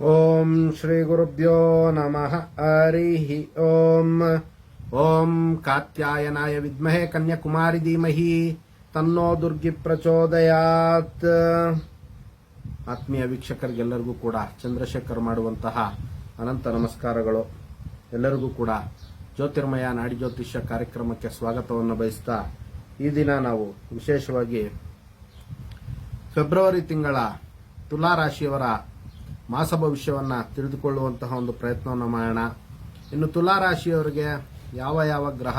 ಓಂ ಶ್ರೀ ಗುರುಭ್ಯೋ ನಮಃ ಹರಿ ಓಂ. ಓಂ ಕಾತ್ಯಾಯನಾಯ ವಿದ್ಮಹೇ ಕನ್ಯಾಕುಮಾರಿ ಧೀಮಹಿ ತನ್ನೋ ದುರ್ಗಿ ಪ್ರಚೋದಯಾತ್. ಆತ್ಮೀಯ ವೀಕ್ಷಕರಿಗೆಲ್ಲರಿಗೂ ಕೂಡ ಚಂದ್ರಶೇಖರ್ ಮಾಡುವಂತಹ ಅನಂತ ನಮಸ್ಕಾರಗಳು. ಎಲ್ಲರಿಗೂ ಕೂಡ ಜ್ಯೋತಿರ್ಮಯ ನಾಡಿ ಜ್ಯೋತಿಷ್ಯ ಕಾರ್ಯಕ್ರಮಕ್ಕೆ ಸ್ವಾಗತವನ್ನು ಬಯಸ್ತಾ, ಈ ದಿನ ನಾವು ವಿಶೇಷವಾಗಿ ಫೆಬ್ರವರಿ ತಿಂಗಳ ತುಲಾ ರಾಶಿಯವರ ಮಾಸ ಭವಿಷ್ಯವನ್ನು ತಿಳಿದುಕೊಳ್ಳುವಂತಹ ಒಂದು ಪ್ರಯತ್ನವನ್ನು ಮಾಡೋಣ. ಇನ್ನು ತುಲಾ ರಾಶಿಯವರಿಗೆ ಯಾವ ಯಾವ ಗ್ರಹ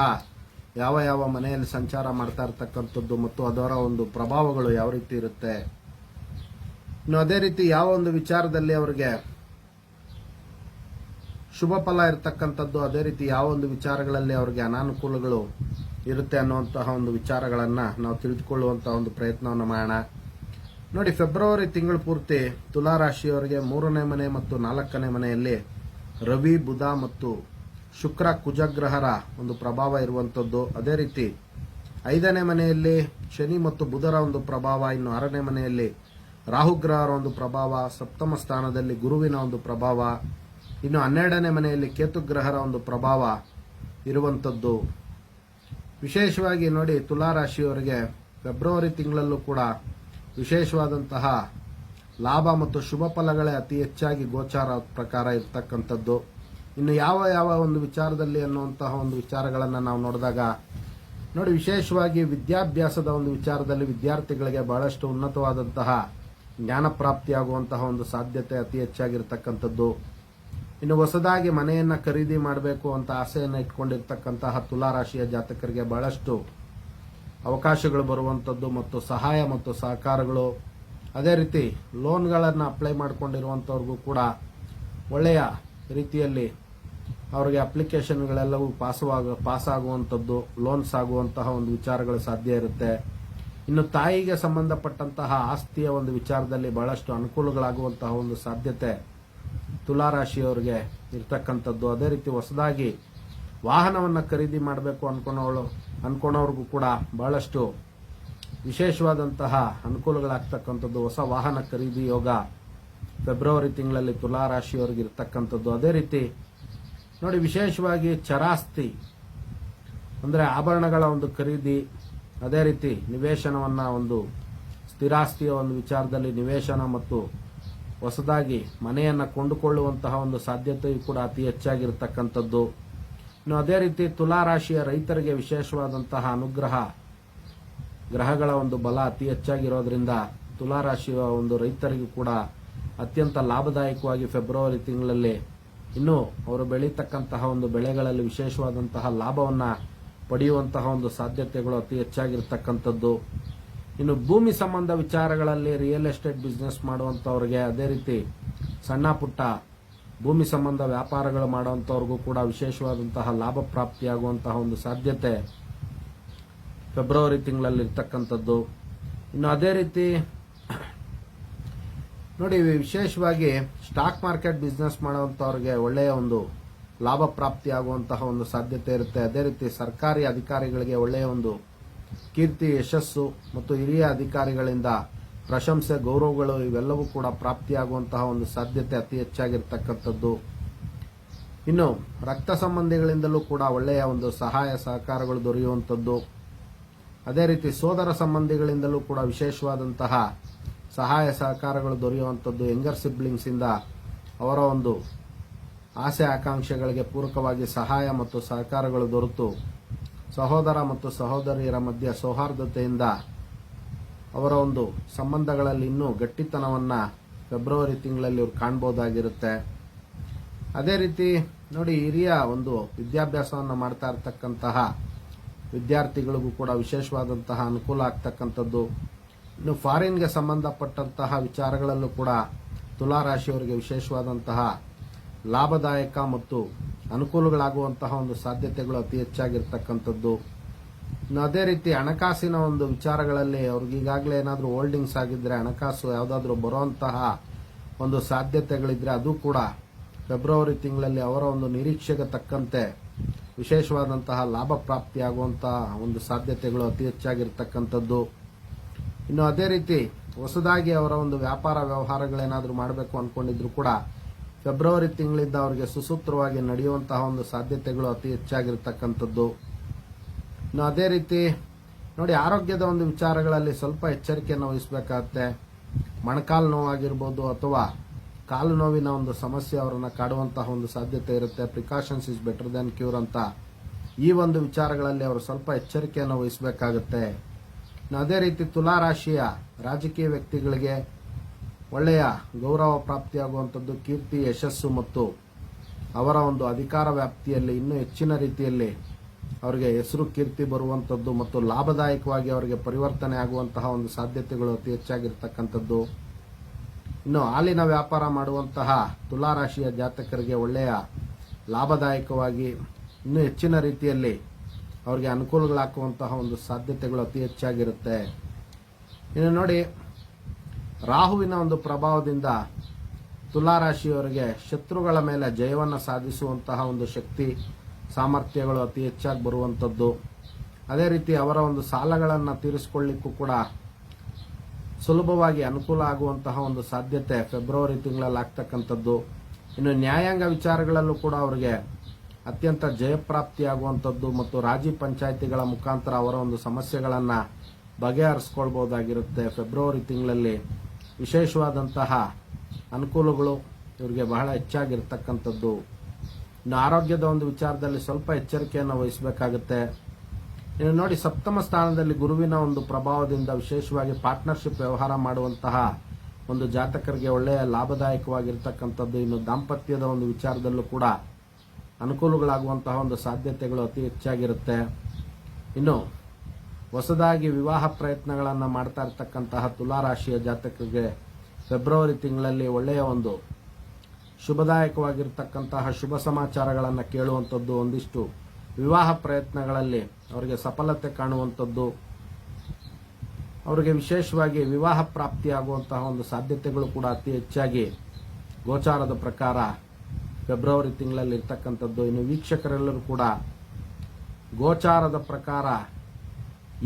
ಯಾವ ಯಾವ ಮನೆಯಲ್ಲಿ ಸಂಚಾರ ಮಾಡ್ತಾ ಇರತಕ್ಕಂಥದ್ದು ಮತ್ತು ಅದರ ಒಂದು ಪ್ರಭಾವಗಳು ಯಾವ ರೀತಿ ಇರುತ್ತೆ, ಇನ್ನು ಅದೇ ರೀತಿ ಯಾವ ಒಂದು ವಿಚಾರದಲ್ಲಿ ಅವರಿಗೆ ಶುಭ ಫಲ ಇರತಕ್ಕಂಥದ್ದು, ಅದೇ ರೀತಿ ಯಾವ ಒಂದು ವಿಚಾರಗಳಲ್ಲಿ ಅವರಿಗೆ ಅನಾನುಕೂಲಗಳು ಇರುತ್ತೆ ಅನ್ನುವಂತಹ ಒಂದು ವಿಚಾರಗಳನ್ನು ನಾವು ತಿಳಿದುಕೊಳ್ಳುವಂತಹ ಒಂದು ಪ್ರಯತ್ನವನ್ನು ಮಾಡೋಣ. ನೋಡಿ, ಫೆಬ್ರವರಿ ತಿಂಗಳು ಪೂರ್ತಿ ತುಲಾ ರಾಶಿಯವರಿಗೆ 3ನೇ ಮನೆ ಮತ್ತು 4ನೇ ಮನೆಯಲ್ಲಿ ರವಿ, ಬುಧ ಮತ್ತು ಶುಕ್ರ, ಕುಜಗ್ರಹರ ಒಂದು ಪ್ರಭಾವ ಇರುವಂಥದ್ದು. ಅದೇ ರೀತಿ 5ನೇ ಮನೆಯಲ್ಲಿ ಶನಿ ಮತ್ತು ಬುಧರ ಒಂದು ಪ್ರಭಾವ, ಇನ್ನು 6ನೇ ಮನೆಯಲ್ಲಿ ರಾಹುಗ್ರಹರ ಒಂದು ಪ್ರಭಾವ, ಸಪ್ತಮ ಸ್ಥಾನದಲ್ಲಿ ಗುರುವಿನ ಒಂದು ಪ್ರಭಾವ, ಇನ್ನು 12ನೇ ಮನೆಯಲ್ಲಿ ಕೇತುಗ್ರಹರ ಒಂದು ಪ್ರಭಾವ ಇರುವಂಥದ್ದು. ವಿಶೇಷವಾಗಿ ನೋಡಿ, ತುಲಾ ರಾಶಿಯವರಿಗೆ ಫೆಬ್ರವರಿ ತಿಂಗಳಲ್ಲೂ ಕೂಡ ವಿಶೇಷವಾದಂತಹ ಲಾಭ ಮತ್ತು ಶುಭ ಫಲಗಳೇ ಅತಿ ಹೆಚ್ಚಾಗಿ ಗೋಚಾರ ಪ್ರಕಾರ ಇರ್ತಕ್ಕಂಥದ್ದು. ಇನ್ನು ಯಾವ ಯಾವ ಒಂದು ವಿಚಾರದಲ್ಲಿ ಅನ್ನುವಂತಹ ಒಂದು ವಿಚಾರಗಳನ್ನು ನಾವು ನೋಡಿದಾಗ ನೋಡಿ, ವಿಶೇಷವಾಗಿ ವಿದ್ಯಾಭ್ಯಾಸದ ಒಂದು ವಿಚಾರದಲ್ಲಿ ವಿದ್ಯಾರ್ಥಿಗಳಿಗೆ ಬಹಳಷ್ಟು ಉನ್ನತವಾದಂತಹ ಜ್ಞಾನ ಪ್ರಾಪ್ತಿಯಾಗುವಂತಹ ಒಂದು ಸಾಧ್ಯತೆ ಅತಿ ಹೆಚ್ಚಾಗಿರ್ತಕ್ಕಂಥದ್ದು. ಇನ್ನು ಹೊಸದಾಗಿ ಮನೆಯನ್ನು ಖರೀದಿ ಮಾಡಬೇಕು ಅಂತ ಆಸೆಯನ್ನು ಇಟ್ಕೊಂಡಿರ್ತಕ್ಕಂತಹ ತುಲಾ ರಾಶಿಯ ಜಾತಕರಿಗೆ ಬಹಳಷ್ಟು ಅವಕಾಶಗಳು ಬರುವಂಥದ್ದು ಮತ್ತು ಸಹಾಯ ಮತ್ತು ಸಹಕಾರಗಳು, ಅದೇ ರೀತಿ ಲೋನ್ಗಳನ್ನು ಅಪ್ಲೈ ಮಾಡಿಕೊಂಡಿರುವಂಥವ್ರಿಗೂ ಕೂಡ ಒಳ್ಳೆಯ ರೀತಿಯಲ್ಲಿ ಅವರಿಗೆ ಅಪ್ಲಿಕೇಶನ್ಗಳೆಲ್ಲವೂ ಪಾಸ್ ಆಗುವಂಥದ್ದು, ಲೋನ್ಸ್ ಆಗುವಂತಹ ಒಂದು ವಿಚಾರಗಳು ಸಾಧ್ಯ ಇರುತ್ತೆ. ಇನ್ನು ತಾಯಿಗೆ ಸಂಬಂಧಪಟ್ಟಂತಹ ಆಸ್ತಿಯ ಒಂದು ವಿಚಾರದಲ್ಲಿ ಬಹಳಷ್ಟು ಅನುಕೂಲಗಳಾಗುವಂತಹ ಒಂದು ಸಾಧ್ಯತೆ ತುಲಾ ರಾಶಿಯವರಿಗೆ ಇರ್ತಕ್ಕಂಥದ್ದು. ಅದೇ ರೀತಿ ಹೊಸದಾಗಿ ವಾಹನವನ್ನು ಖರೀದಿ ಮಾಡಬೇಕು ಅನ್ಕೊಳೋರ್ಗೂ ಕೂಡ ಬಹಳಷ್ಟು ವಿಶೇಷವಾದಂತಹ ಅನುಕೂಲಗಳಾಗ್ತಕ್ಕಂಥದ್ದು. ಹೊಸ ವಾಹನ ಖರೀದಿ ಯೋಗ ಫೆಬ್ರವರಿ ತಿಂಗಳಲ್ಲಿ ತುಲಾ ರಾಶಿಯವರಿಗೆ ಇರ್ತಕ್ಕಂಥದ್ದು. ಅದೇ ರೀತಿ ನೋಡಿ, ವಿಶೇಷವಾಗಿ ಚರಾಸ್ತಿ ಅಂದರೆ ಆಭರಣಗಳ ಒಂದು ಖರೀದಿ, ಅದೇ ರೀತಿ ನಿವೇಶನವನ್ನ ಒಂದು ಸ್ಥಿರಾಸ್ತಿಯ ಒಂದು ವಿಚಾರದಲ್ಲಿ ನಿವೇಶನ ಮತ್ತು ಹೊಸದಾಗಿ ಮನೆಯನ್ನು ಕೊಂಡುಕೊಳ್ಳುವಂತಹ ಒಂದು ಸಾಧ್ಯತೆಯು ಕೂಡ ಅತಿ ಹೆಚ್ಚಾಗಿರ್ತಕ್ಕಂಥದ್ದು. ಇನ್ನು ಅದೇ ರೀತಿ ತುಲಾ ರಾಶಿಯ ರೈತರಿಗೆ ವಿಶೇಷವಾದಂತಹ ಅನುಗ್ರಹ ಗ್ರಹಗಳ ಒಂದು ಬಲ ಅತಿ ಹೆಚ್ಚಾಗಿರೋದ್ರಿಂದ ತುಲಾ ರಾಶಿಯ ಒಂದು ರೈತರಿಗೂ ಕೂಡ ಅತ್ಯಂತ ಲಾಭದಾಯಕವಾಗಿ ಫೆಬ್ರವರಿ ತಿಂಗಳಲ್ಲಿ ಇನ್ನು ಅವರು ಬೆಳೀತಕ್ಕಂತಹ ಒಂದು ಬೆಳೆಗಳಲ್ಲಿ ವಿಶೇಷವಾದಂತಹ ಲಾಭವನ್ನ ಪಡೆಯುವಂತಹ ಒಂದು ಸಾಧ್ಯತೆಗಳು ಅತಿ ಹೆಚ್ಚಾಗಿರ್ತಕ್ಕಂಥದ್ದು. ಇನ್ನು ಭೂಮಿ ಸಂಬಂಧ ವಿಚಾರಗಳಲ್ಲಿ ರಿಯಲ್ ಎಸ್ಟೇಟ್ ಬಿಸ್ನೆಸ್ ಮಾಡುವಂತವರಿಗೆ, ಅದೇ ರೀತಿ ಸಣ್ಣ ಪುಟ್ಟ ಭೂಮಿ ಸಂಬಂಧ ವ್ಯಾಪಾರಗಳು ಮಾಡುವಂತವ್ರಿಗೂ ಕೂಡ ವಿಶೇಷವಾದಂತಹ ಲಾಭ ಪ್ರಾಪ್ತಿಯಾಗುವಂತಹ ಒಂದು ಸಾಧ್ಯತೆ ಫೆಬ್ರವರಿ ತಿಂಗಳಲ್ಲಿ ಇರ್ತಕ್ಕಂಥದ್ದು. ಇನ್ನು ಅದೇ ರೀತಿ ನೋಡಿ, ವಿಶೇಷವಾಗಿ ಸ್ಟಾಕ್ ಮಾರ್ಕೆಟ್ ಬಿಸ್ನೆಸ್ ಮಾಡುವಂತವ್ರಿಗೆ ಒಳ್ಳೆಯ ಒಂದು ಲಾಭ ಪ್ರಾಪ್ತಿಯಾಗುವಂತಹ ಒಂದು ಸಾಧ್ಯತೆ ಇರುತ್ತೆ. ಅದೇ ರೀತಿ ಸರ್ಕಾರಿ ಅಧಿಕಾರಿಗಳಿಗೆ ಒಳ್ಳೆಯ ಒಂದು ಕೀರ್ತಿ, ಯಶಸ್ಸು ಮತ್ತು ಹಿರಿಯ ಅಧಿಕಾರಿಗಳಿಂದ ಪ್ರಶಂಸೆ, ಗೌರವಗಳು ಇವೆಲ್ಲವೂ ಕೂಡ ಪ್ರಾಪ್ತಿಯಾಗುವಂತಹ ಒಂದು ಸಾಧ್ಯತೆ ಅತಿ ಹೆಚ್ಚಾಗಿರ್ತಕ್ಕಂಥದ್ದು. ಇನ್ನು ರಕ್ತ ಸಂಬಂಧಿಗಳಿಂದಲೂ ಕೂಡ ಒಳ್ಳೆಯ ಒಂದು ಸಹಾಯ ಸಹಕಾರಗಳು ದೊರೆಯುವಂಥದ್ದು. ಅದೇ ರೀತಿ ಸೋದರ ಸಂಬಂಧಿಗಳಿಂದಲೂ ಕೂಡ ವಿಶೇಷವಾದಂತಹ ಸಹಾಯ ಸಹಕಾರಗಳು ದೊರೆಯುವಂಥದ್ದು. ಯಂಗರ್ ಸಿಬ್ಲಿಂಗ್ಸ್ ಇಂದ ಅವರ ಒಂದು ಆಸೆ ಆಕಾಂಕ್ಷೆಗಳಿಗೆ ಪೂರಕವಾಗಿ ಸಹಾಯ ಮತ್ತು ಸಹಕಾರಗಳು ದೊರೆತು ಸಹೋದರ ಮತ್ತು ಸಹೋದರಿಯರ ಮಧ್ಯೆ ಸೌಹಾರ್ದತೆಯಿಂದ ಅವರ ಒಂದು ಸಂಬಂಧಗಳಲ್ಲಿ ಇನ್ನೂ ಗಟ್ಟಿತನವನ್ನ ಫೆಬ್ರವರಿ ತಿಂಗಳಲ್ಲಿ ಇವರು ಕಾಣಬಹುದಾಗಿರುತ್ತೆ. ಅದೇ ರೀತಿ ನೋಡಿ, ಹಿರಿಯ ಒಂದು ವಿದ್ಯಾಭ್ಯಾಸವನ್ನು ಮಾಡ್ತಾ ಇರತಕ್ಕಂತಹ ವಿದ್ಯಾರ್ಥಿಗಳಿಗೂ ಕೂಡ ವಿಶೇಷವಾದಂತಹ ಅನುಕೂಲ ಆಗ್ತಕ್ಕಂಥದ್ದು. ಇನ್ನು ಫಾರಿನ್ಗೆ ಸಂಬಂಧಪಟ್ಟಂತಹ ವಿಚಾರಗಳಲ್ಲೂ ಕೂಡ ತುಲಾ ರಾಶಿಯವರಿಗೆ ವಿಶೇಷವಾದಂತಹ ಲಾಭದಾಯಕ ಮತ್ತು ಅನುಕೂಲಗಳಾಗುವಂತಹ ಒಂದು ಸಾಧ್ಯತೆಗಳು ಅತಿ ಹೆಚ್ಚಾಗಿರ್ತಕ್ಕಂಥದ್ದು. ಇನ್ನು ಅದೇ ರೀತಿ ಹಣಕಾಸಿನ ಒಂದು ವಿಚಾರಗಳಲ್ಲಿ ಅವ್ರಿಗೆ ಈಗಾಗಲೇ ಏನಾದರೂ ಹೋಲ್ಡಿಂಗ್ಸ್ ಆಗಿದ್ರೆ, ಹಣಕಾಸು ಯಾವುದಾದ್ರೂ ಬರುವಂತಹ ಒಂದು ಸಾಧ್ಯತೆಗಳಿದ್ರೆ ಅದು ಕೂಡ ಫೆಬ್ರವರಿ ತಿಂಗಳಲ್ಲಿ ಅವರ ಒಂದು ನಿರೀಕ್ಷೆಗೆ ತಕ್ಕಂತೆ ವಿಶೇಷವಾದಂತಹ ಲಾಭ ಪ್ರಾಪ್ತಿಯಾಗುವಂತಹ ಒಂದು ಸಾಧ್ಯತೆಗಳು ಅತಿ ಹೆಚ್ಚಾಗಿರ್ತಕ್ಕಂಥದ್ದು. ಇನ್ನು ಅದೇ ರೀತಿ ಹೊಸದಾಗಿ ಅವರ ಒಂದು ವ್ಯಾಪಾರ ವ್ಯವಹಾರಗಳೇನಾದರೂ ಮಾಡಬೇಕು ಅನ್ಕೊಂಡಿದ್ರು ಕೂಡ ಫೆಬ್ರವರಿ ತಿಂಗಳಿಂದ ಅವರಿಗೆ ಸುಸೂತ್ರವಾಗಿ ನಡೆಯುವಂತಹ ಒಂದು ಸಾಧ್ಯತೆಗಳು ಅತಿ ಹೆಚ್ಚಾಗಿರ್ತಕ್ಕಂಥದ್ದು. ಇನ್ನು ಅದೇ ರೀತಿ ನೋಡಿ, ಆರೋಗ್ಯದ ಒಂದು ವಿಚಾರಗಳಲ್ಲಿ ಸ್ವಲ್ಪ ಎಚ್ಚರಿಕೆಯನ್ನು ವಹಿಸಬೇಕಾಗತ್ತೆ. ಮೊಣಕಾಲು ನೋವಾಗಿರ್ಬೋದು ಅಥವಾ ಕಾಲು ನೋವಿನ ಒಂದು ಸಮಸ್ಯೆ ಅವರನ್ನು ಕಾಡುವಂತಹ ಒಂದು ಸಾಧ್ಯತೆ ಇರುತ್ತೆ. Precautions is better than cure ಅಂತ ಈ ಒಂದು ವಿಚಾರಗಳಲ್ಲಿ ಅವರು ಸ್ವಲ್ಪ ಎಚ್ಚರಿಕೆಯನ್ನು ವಹಿಸಬೇಕಾಗುತ್ತೆ. ಅದೇ ರೀತಿ ತುಲಾ ರಾಶಿಯ ರಾಜಕೀಯ ವ್ಯಕ್ತಿಗಳಿಗೆ ಒಳ್ಳೆಯ ಗೌರವ ಪ್ರಾಪ್ತಿಯಾಗುವಂಥದ್ದು, ಕೀರ್ತಿ, ಯಶಸ್ಸು ಮತ್ತು ಅವರ ಒಂದು ಅಧಿಕಾರ ವ್ಯಾಪ್ತಿಯಲ್ಲಿ ಇನ್ನೂ ಹೆಚ್ಚಿನ ರೀತಿಯಲ್ಲಿ ಅವರಿಗೆ ಹೆಸರು, ಕೀರ್ತಿ ಬರುವಂಥದ್ದು ಮತ್ತು ಲಾಭದಾಯಕವಾಗಿ ಅವರಿಗೆ ಪರಿವರ್ತನೆ ಆಗುವಂತಹ ಒಂದು ಸಾಧ್ಯತೆಗಳು ಅತಿ ಹೆಚ್ಚಾಗಿರ್ತಕ್ಕಂಥದ್ದು. ಇನ್ನು ಹಾಲಿನ ವ್ಯಾಪಾರ ಮಾಡುವಂತಹ ತುಲಾ ರಾಶಿಯ ಜಾತಕರಿಗೆ ಒಳ್ಳೆಯ ಲಾಭದಾಯಕವಾಗಿ ಇನ್ನೂ ಹೆಚ್ಚಿನ ರೀತಿಯಲ್ಲಿ ಅವರಿಗೆ ಅನುಕೂಲಗಳಾಗುವಂತಹ ಒಂದು ಸಾಧ್ಯತೆಗಳು ಅತಿ ಹೆಚ್ಚಾಗಿರುತ್ತೆ. ಇನ್ನು ನೋಡಿ, ರಾಹುವಿನ ಒಂದು ಪ್ರಭಾವದಿಂದ ತುಲಾ ರಾಶಿಯವರಿಗೆ ಶತ್ರುಗಳ ಮೇಲೆ ಜಯವನ್ನು ಸಾಧಿಸುವಂತಹ ಒಂದು ಶಕ್ತಿ, ಸಾಮರ್ಥ್ಯಗಳು ಅತಿ ಹೆಚ್ಚಾಗಿ ಬರುವಂಥದ್ದು. ಅದೇ ರೀತಿ ಅವರ ಒಂದು ಸಾಲಗಳನ್ನು ತೀರಿಸಿಕೊಳ್ಳಿಕ್ಕೂ ಕೂಡ ಸುಲಭವಾಗಿ ಅನುಕೂಲ ಆಗುವಂತಹ ಒಂದು ಸಾಧ್ಯತೆ ಫೆಬ್ರವರಿ ತಿಂಗಳಲ್ಲಿ ಆಗ್ತಕ್ಕಂಥದ್ದು. ಇನ್ನು ನ್ಯಾಯಾಂಗ ವಿಚಾರಗಳಲ್ಲೂ ಕೂಡ ಅವರಿಗೆ ಅತ್ಯಂತ ಜಯಪ್ರಾಪ್ತಿಯಾಗುವಂಥದ್ದು ಮತ್ತು ರಾಜಿ ಪಂಚಾಯಿತಿಗಳ ಮುಖಾಂತರ ಅವರ ಒಂದು ಸಮಸ್ಯೆಗಳನ್ನು ಬಗೆಹರಿಸ್ಕೊಳ್ಬಹುದಾಗಿರುತ್ತೆ. ಫೆಬ್ರವರಿ ತಿಂಗಳಲ್ಲಿ ವಿಶೇಷವಾದಂತಹ ಅನುಕೂಲಗಳು ಇವರಿಗೆ ಬಹಳ ಹೆಚ್ಚಾಗಿರ್ತಕ್ಕಂಥದ್ದು. ಇನ್ನು ಆರೋಗ್ಯದ ಒಂದು ವಿಚಾರದಲ್ಲಿ ಸ್ವಲ್ಪ ಎಚ್ಚರಿಕೆಯನ್ನು ವಹಿಸಬೇಕಾಗುತ್ತೆ. ಇನ್ನು ನೋಡಿ, ಸಪ್ತಮ ಸ್ಥಾನದಲ್ಲಿ ಗುರುವಿನ ಒಂದು ಪ್ರಭಾವದಿಂದ ವಿಶೇಷವಾಗಿ ಪಾರ್ಟ್ನರ್ಶಿಪ್ ವ್ಯವಹಾರ ಮಾಡುವಂತಹ ಒಂದು ಜಾತಕರಿಗೆ ಒಳ್ಳೆಯ ಲಾಭದಾಯಕವಾಗಿರ್ತಕ್ಕಂಥದ್ದು. ಇನ್ನು ದಾಂಪತ್ಯದ ಒಂದು ವಿಚಾರದಲ್ಲೂ ಕೂಡ ಅನುಕೂಲಗಳಾಗುವಂತಹ ಒಂದು ಸಾಧ್ಯತೆಗಳು ಅತಿ ಹೆಚ್ಚಾಗಿರುತ್ತೆ. ಇನ್ನು ಹೊಸದಾಗಿ ವಿವಾಹ ಪ್ರಯತ್ನಗಳನ್ನು ಮಾಡ್ತಾ ಇರತಕ್ಕಂತಹ ತುಲಾ ರಾಶಿಯ ಜಾತಕರಿಗೆ ಫೆಬ್ರವರಿ ತಿಂಗಳಲ್ಲಿ ಒಳ್ಳೆಯ ಒಂದು ಶುಭದಾಯಕವಾಗಿರ್ತಕ್ಕಂತಹ ಶುಭ ಸಮಾಚಾರಗಳನ್ನು ಕೇಳುವಂಥದ್ದು, ಒಂದಿಷ್ಟು ವಿವಾಹ ಪ್ರಯತ್ನಗಳಲ್ಲಿ ಅವರಿಗೆ ಸಫಲತೆ ಕಾಣುವಂಥದ್ದು, ಅವರಿಗೆ ವಿಶೇಷವಾಗಿ ವಿವಾಹ ಪ್ರಾಪ್ತಿಯಾಗುವಂತಹ ಒಂದು ಸಾಧ್ಯತೆಗಳು ಕೂಡ ಅತಿ ಹೆಚ್ಚಾಗಿ ಗೋಚಾರದ ಪ್ರಕಾರ ಫೆಬ್ರವರಿ ತಿಂಗಳಲ್ಲಿ ಇರ್ತಕ್ಕಂಥದ್ದು. ಇನ್ನು ವೀಕ್ಷಕರೆಲ್ಲರೂ ಕೂಡ ಗೋಚಾರದ ಪ್ರಕಾರ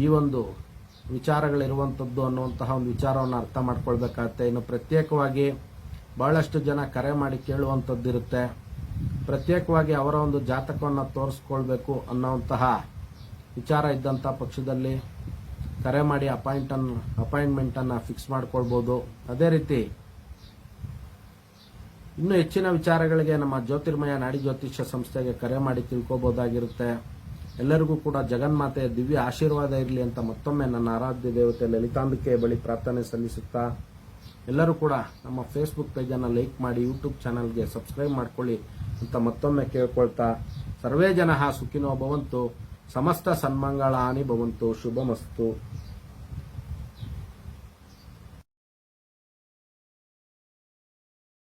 ಈ ಒಂದು ವಿಚಾರಗಳಿರುವಂಥದ್ದು ಅನ್ನುವಂತಹ ಒಂದು ವಿಚಾರವನ್ನು ಅರ್ಥ ಮಾಡ್ಕೊಳ್ಬೇಕಾಗತ್ತೆ. ಇನ್ನು ಪ್ರತ್ಯೇಕವಾಗಿ ಬಹಳಷ್ಟು ಜನ ಕರೆ ಮಾಡಿ ಕೇಳುವಂಥದ್ದು ಇರುತ್ತೆ. ಪ್ರತ್ಯೇಕವಾಗಿ ಅವರ ಒಂದು ಜಾತಕವನ್ನು ತೋರಿಸ್ಕೊಳ್ಬೇಕು ಅನ್ನುವಂತಹ ವಿಚಾರ ಇದ್ದಂಥ ಪಕ್ಷದಲ್ಲಿ ಕರೆ ಮಾಡಿ ಅಪಾಯಿಂಟ್ಮೆಂಟನ್ನು ಫಿಕ್ಸ್ ಮಾಡ್ಕೊಳ್ಬೋದು. ಅದೇ ರೀತಿ ಇನ್ನೂ ಹೆಚ್ಚಿನ ವಿಚಾರಗಳಿಗೆ ನಮ್ಮ ಜ್ಯೋತಿರ್ಮಯ ನಾಡಿ ಜ್ಯೋತಿಷ್ಯ ಸಂಸ್ಥೆಗೆ ಕರೆ ಮಾಡಿ ತಿಳ್ಕೊಬೋದಾಗಿರುತ್ತೆ. ಎಲ್ಲರಿಗೂ ಕೂಡ ಜಗನ್ಮಾತೆಯ ದಿವ್ಯ ಆಶೀರ್ವಾದ ಇರಲಿ ಅಂತ ಮತ್ತೊಮ್ಮೆ ನನ್ನ ಆರಾಧ್ಯ ದೇವತೆ ಲಲಿತಾಂಬಿಕೆಯ ಬಳಿ ಪ್ರಾರ್ಥನೆ ಸಲ್ಲಿಸುತ್ತಾ, ಎಲ್ಲರೂ ಕೂಡ ನಮ್ಮ ಫೇಸ್ಬುಕ್ ಪೇಜನ್ನು ಲೈಕ್ ಮಾಡಿ, ಯೂಟ್ಯೂಬ್ ಚಾನಲ್ಗೆ ಸಬ್ಸ್ಕ್ರೈಬ್ ಮಾಡ್ಕೊಳ್ಳಿ ಅಂತ ಮತ್ತೊಮ್ಮೆ ಕೇಳ್ಕೊಳ್ತಾ, ಸರ್ವೇ ಜನಃ ಸುಖಿನೋ ಭವಂತು, ಸಮಸ್ತ ಸನ್ಮಂಗಳಾನಿ ಭವಂತು, ಶುಭಮಸ್ತು.